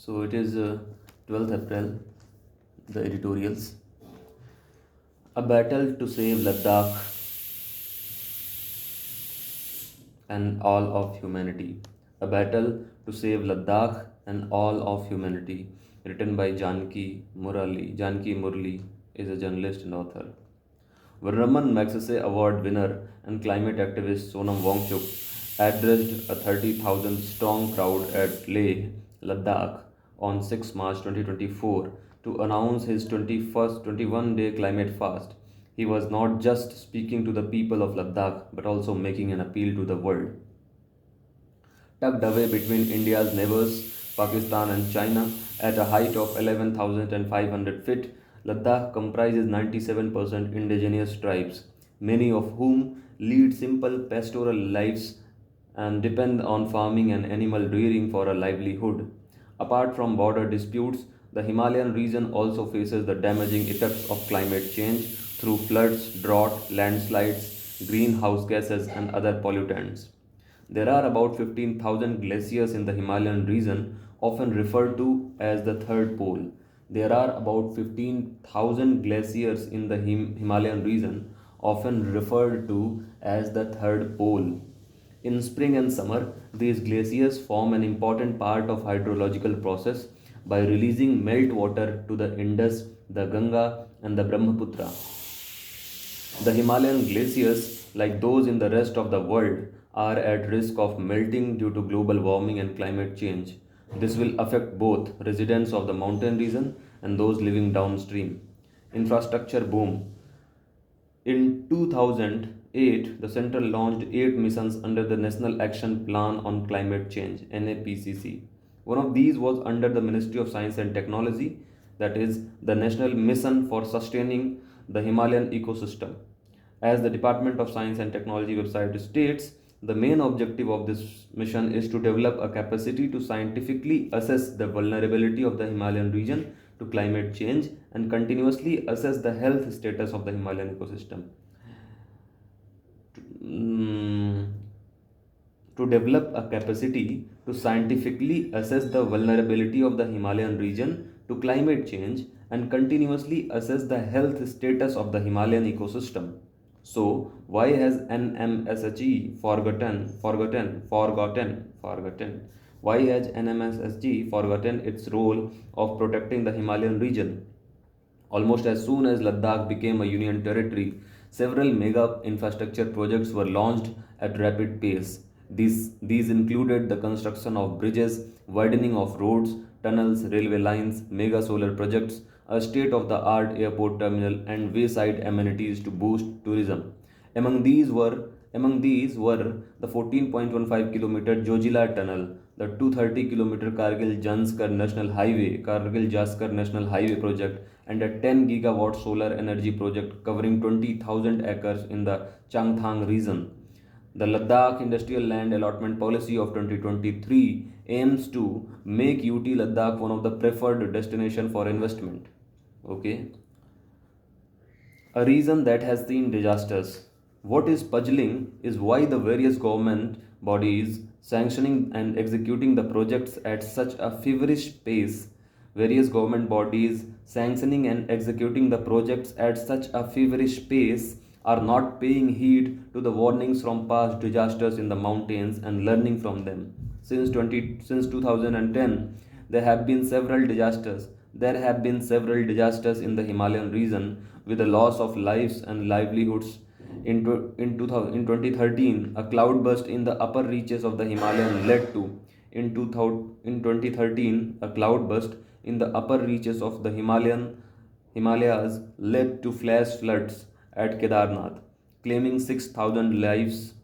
So it is 12th April, the editorials. A battle to save Ladakh and all of humanity. A battle to save Ladakh and all of humanity. Written by Janki Murali. Janki Murli is a journalist and author. Raman Magsaysay Award winner and climate activist Sonam Wangchuk addressed a 30,000 strong crowd at Leh, Ladakh on 6 March 2024 to announce his 21-day climate fast. He was not just speaking to the people of Ladakh but also making an appeal to the world. Tucked away between India's neighbors, Pakistan and China, at a height of 11,500 feet, Ladakh comprises 97% indigenous tribes, many of whom lead simple pastoral lives and depend on farming and animal rearing for a livelihood. Apart from border disputes, the Himalayan region also faces the damaging effects of climate change through floods, drought, landslides, greenhouse gases, and other pollutants. There are about 15,000 glaciers in the Himalayan region, often referred to as the third pole. There are about 15,000 glaciers in the Himalayan region, often referred to as the third pole. In spring and summer, these glaciers form an important part of hydrological process by releasing meltwater to the Indus, the Ganga, and the Brahmaputra. The Himalayan glaciers, like those in the rest of the world, are at risk of melting due to global warming and climate change. This will affect both residents of the mountain region and those living downstream. Infrastructure boom. In 2008, the center launched 8 missions under the National Action Plan on Climate Change (NAPCC). One of these was under the Ministry of Science and Technology, that is, the National Mission for Sustaining the Himalayan Ecosystem. As the Department of Science and Technology website states, the main objective of this mission is to develop a capacity to scientifically assess the vulnerability of the Himalayan region to climate change and continuously assess the health status of the Himalayan ecosystem. Mm, to develop a capacity to scientifically assess the vulnerability of the Himalayan region to climate change and continuously assess the health status of the Himalayan ecosystem. So, why has NMSHE forgotten? Why has NMSHE forgotten its role of protecting the Himalayan region? Almost as soon as Ladakh became a union territory, several mega infrastructure projects were launched at rapid pace. These included the construction of bridges, widening of roads, tunnels, railway lines, mega solar projects, a state of the art airport terminal, and wayside amenities to boost tourism. Among these were the 14.15 kilometer Jojila Tunnel, the 230 kilometer Kargil Jaskar National Highway project, and a 10 gigawatt solar energy project covering 20,000 acres in the Changthang region. The Ladakh Industrial Land Allotment Policy of 2023 aims to make UT Ladakh one of the preferred destination for investment. Okay, a region that has seen disasters. What is puzzling is why the various government bodies sanctioning and executing the projects at such a feverish pace. Various government bodies sanctioning and executing the projects at such a feverish pace are not paying heed to the warnings from past disasters in the mountains and learning from them. Since 2010, there have been several disasters. There have been several disasters in the Himalayan region with the loss of lives and livelihoods. In 2013, a cloudburst in the upper reaches of the Himalayan led to in 2013, a cloudburst in the upper reaches of the Himalayas led to flash floods at Kedarnath, claiming 6,000 lives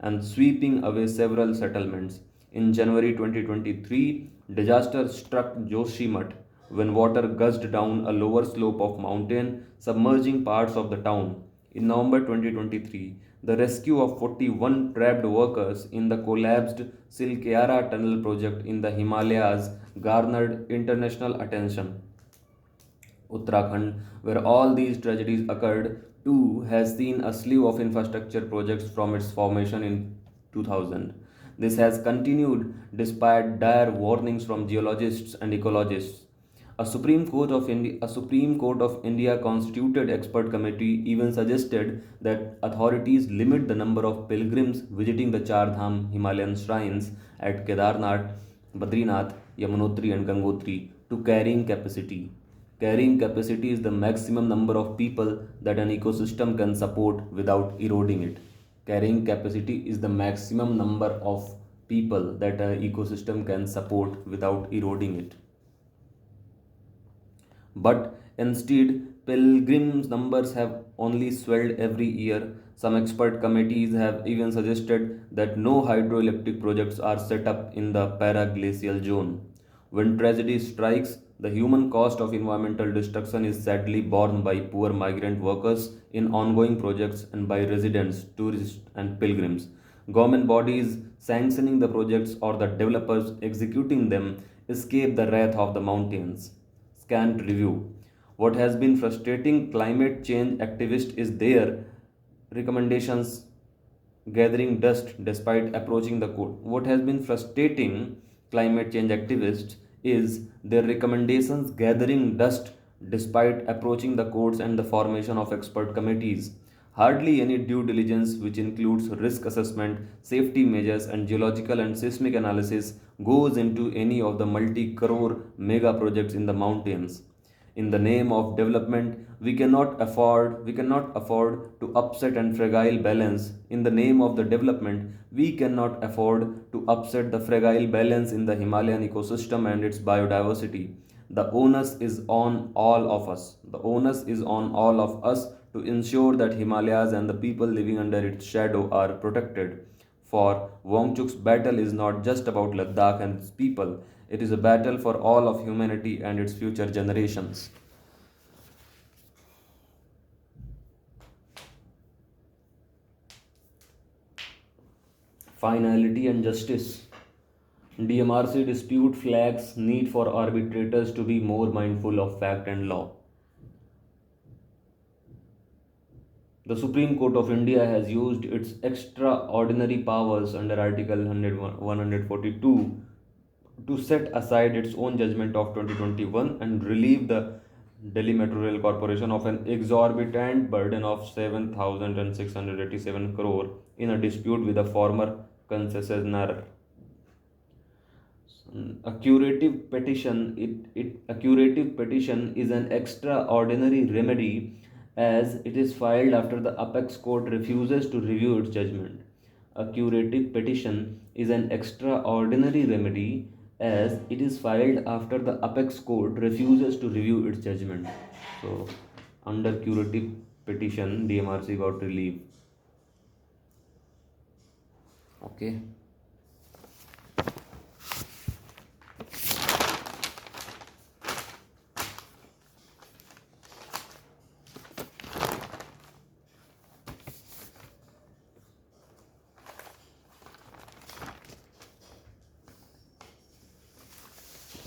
and sweeping away several settlements. In January 2023, disaster struck Joshimath when water gushed down a lower slope of mountain, submerging parts of the town. In November 2023, the rescue of 41 trapped workers in the collapsed Silkyara tunnel project in the Himalayas garnered international attention. Uttarakhand, where all these tragedies occurred, too has seen a slew of infrastructure projects from its formation in 2000. This has continued despite dire warnings from geologists and ecologists. A Supreme Court of India constituted expert committee even suggested that authorities limit the number of pilgrims visiting the Char Dham Himalayan shrines at Kedarnath, Badrinath, Yamunotri, and Gangotri to carrying capacity. Carrying capacity is the maximum number of people that an ecosystem can support without eroding it. Carrying capacity is the maximum number of people that an ecosystem can support without eroding it. But instead, pilgrims' numbers have only swelled every year. Some expert committees have even suggested that no hydroelectric projects are set up in the paraglacial zone. When tragedy strikes, the human cost of environmental destruction is sadly borne by poor migrant workers in ongoing projects and by residents, tourists, and pilgrims. Government bodies sanctioning the projects or the developers executing them escape the wrath of the mountains. Scant review. What has been frustrating climate change activists is their recommendations gathering dust despite approaching the code. What has been frustrating climate change activists is their recommendations gathering dust despite approaching the courts and the formation of expert committees. Hardly any due diligence, which includes risk assessment, safety measures, and geological and seismic analysis, goes into any of the multi crore mega projects in the mountains. In the name of development, we cannot afford to upset and fragile balance. In the name of the development, we cannot afford to upset the fragile balance in the Himalayan ecosystem and its biodiversity. The onus is on all of us. The onus is on all of us to ensure that Himalayas and the people living under its shadow are protected. For Wangchuk's battle is not just about Ladakh and its people, it is a battle for all of humanity and its future generations. Finality and justice. DMRC dispute flags need for arbitrators to be more mindful of fact and law. The Supreme Court of India has used its extraordinary powers under Article 142 to set aside its own judgment of 2021 and relieve the Delhi Metro Rail Corporation of an exorbitant burden of 7,687 crore in a dispute with a former concessionaire. A curative petition is an extraordinary remedy as it is filed after the apex court refuses to review its judgment. A curative petition is an extraordinary remedy as it is filed after the apex court refuses to review its judgment. So, under curative petition, DMRC got relief. Okay.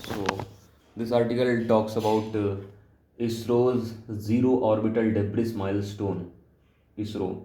So, this article talks about ISRO's zero orbital debris milestone. ISRO.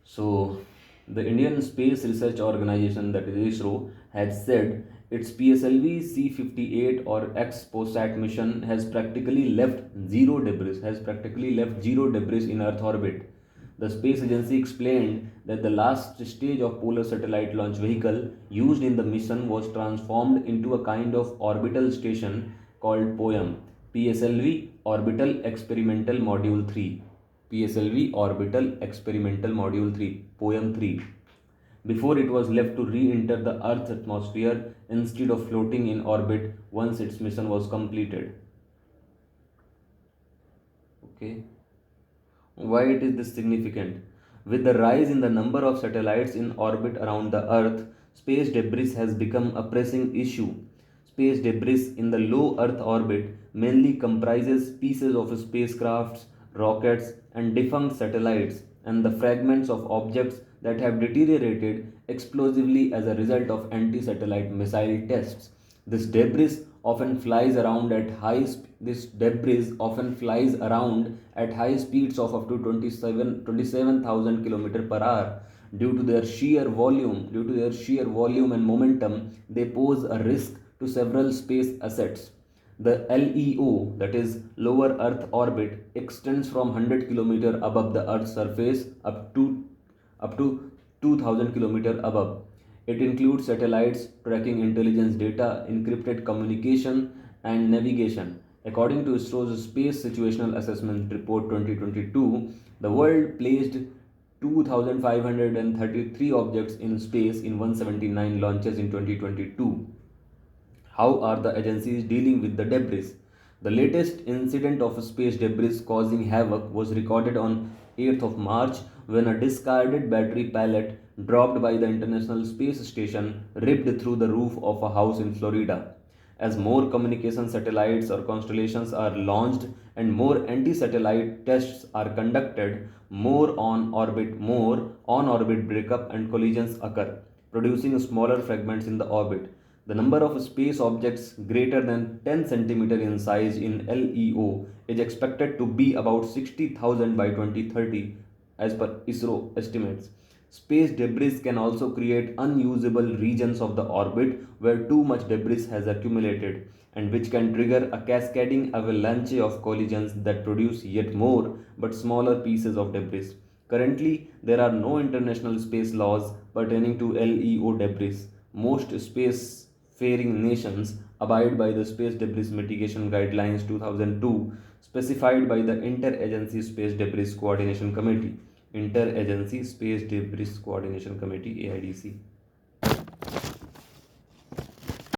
So, the Indian Space Research Organization, that is ISRO, has said its PSLV C-58 or XPOSAT mission has practically left zero debris in Earth orbit. The space agency explained that the last stage of Polar Satellite Launch Vehicle used in the mission was transformed into a kind of orbital station called PSLV Orbital Experimental Module 3. PSLV Orbital Experimental Module 3, POEM 3, before it was left to re-enter the Earth's atmosphere instead of floating in orbit once its mission was completed. Okay. Why it is this significant? With the rise in the number of satellites in orbit around the Earth, space debris has become a pressing issue. Space debris in the low Earth orbit mainly comprises pieces of spacecrafts, rockets, and defunct satellites, and the fragments of objects that have deteriorated explosively as a result of anti satellite missile tests. This debris often flies around at this debris often flies around at high speeds of up to 27,000 km per hour. Due to their sheer volume and momentum, they pose a risk to several space assets. The LEO, that is lower Earth orbit, extends from 100 km above the Earth's surface up to 2000 km above. It includes satellites tracking intelligence data, encrypted communication, and navigation. According to ISRO's Space Situational Assessment Report 2022, the world placed 2,533 objects in space in 179 launches in 2022. How are the agencies dealing with the debris? The latest incident of space debris causing havoc was recorded on 8th of March when a discarded battery pallet dropped by the International Space Station ripped through the roof of a house in Florida. As more communication satellites or constellations are launched and more anti-satellite tests are conducted, more on-orbit breakup and collisions occur, producing smaller fragments in the orbit. The number of space objects greater than 10 centimeters in size in LEO is expected to be about 60,000 by 2030 as per ISRO estimates. Space debris can also create unusable regions of the orbit where too much debris has accumulated, and which can trigger a cascading avalanche of collisions that produce yet more but smaller pieces of debris. Currently, there are no international space laws pertaining to LEO debris. Most spacefaring nations abide by the Space Debris Mitigation Guidelines 2002 specified by the Interagency Space Debris Coordination Committee. Interagency Space Debris Coordination Committee, AIDC.